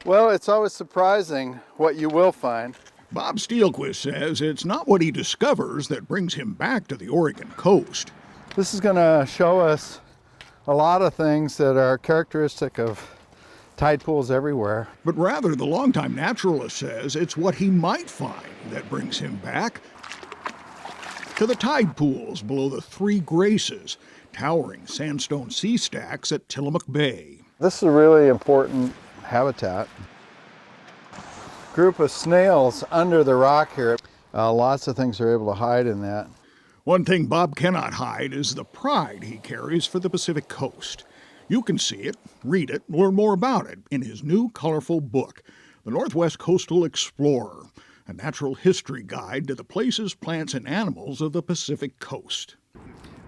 Well, it's always surprising what you will find. Bob Steelquist says it's not what he discovers that brings him back to the Oregon coast. This is going to show us a lot of things that are characteristic of tide pools everywhere. But rather, the longtime naturalist says it's what he might find that brings him back to the tide pools below the Three Graces, towering sandstone sea stacks at Tillamook Bay. This is a really important habitat. Group of snails under the rock here. Lots of things are able to hide in that. One thing Bob cannot hide is the pride he carries for the Pacific coast. You can see it, read it, learn more about it in his new colorful book, The Northwest Coastal Explorer, a natural history guide to the places, plants, and animals of the Pacific coast.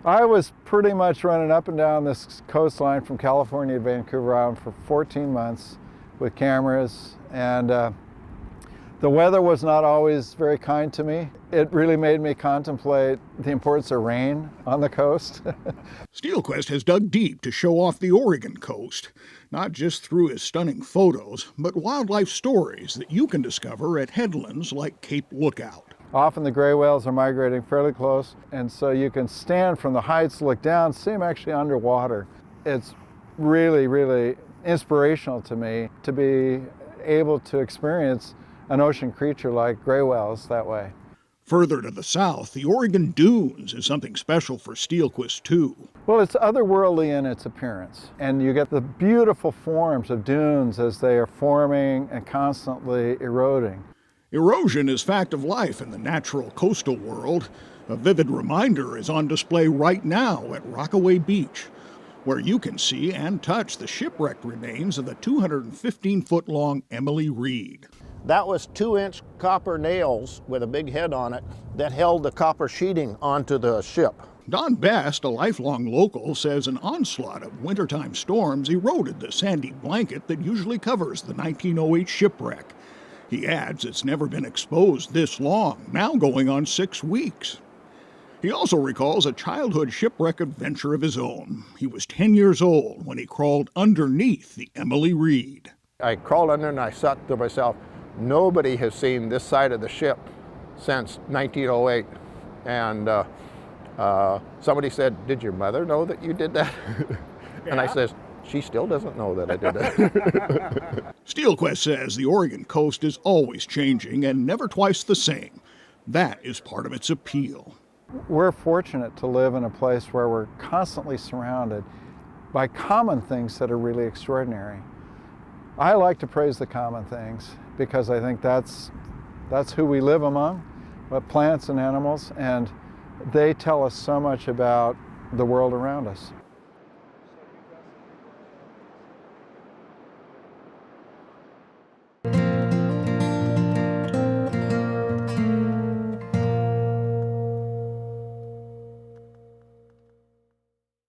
I was pretty much running up and down this coastline from California to Vancouver Island for 14 months with cameras, and the weather was not always very kind to me. It really made me contemplate the importance of rain on the coast. Steelquist has dug deep to show off the Oregon coast, not just through his stunning photos, but wildlife stories that you can discover at headlands like Cape Lookout. Often the gray whales are migrating fairly close, and so you can stand from the heights, look down, see them actually underwater. It's really, really inspirational to me to be able to experience an ocean creature like gray whales that way. Further to the south, the Oregon Dunes is something special for Steelquist too. Well, it's otherworldly in its appearance, and you get the beautiful forms of dunes as they are forming and constantly eroding. Erosion is fact of life in the natural coastal world. A vivid reminder is on display right now at Rockaway Beach, where you can see and touch the shipwrecked remains of the 215-foot-long Emily Reed. That was 2-inch copper nails with a big head on it that held the copper sheeting onto the ship. Don Best, a lifelong local, says an onslaught of wintertime storms eroded the sandy blanket that usually covers the 1908 shipwreck. He adds it's never been exposed this long, now going on 6 weeks. He also recalls a childhood shipwreck adventure of his own. He was 10 years old when he crawled underneath the Emily Reed. I crawled under and I thought to myself, nobody has seen this side of the ship since 1908. And somebody said, "Did your mother know that you did that?" Yeah. And I says, "She still doesn't know that I did that." Steelquist says the Oregon coast is always changing and never twice the same. That is part of its appeal. We're fortunate to live in a place where we're constantly surrounded by common things that are really extraordinary. I like to praise the common things because I think that's who we live among, plants and animals, and they tell us so much about the world around us.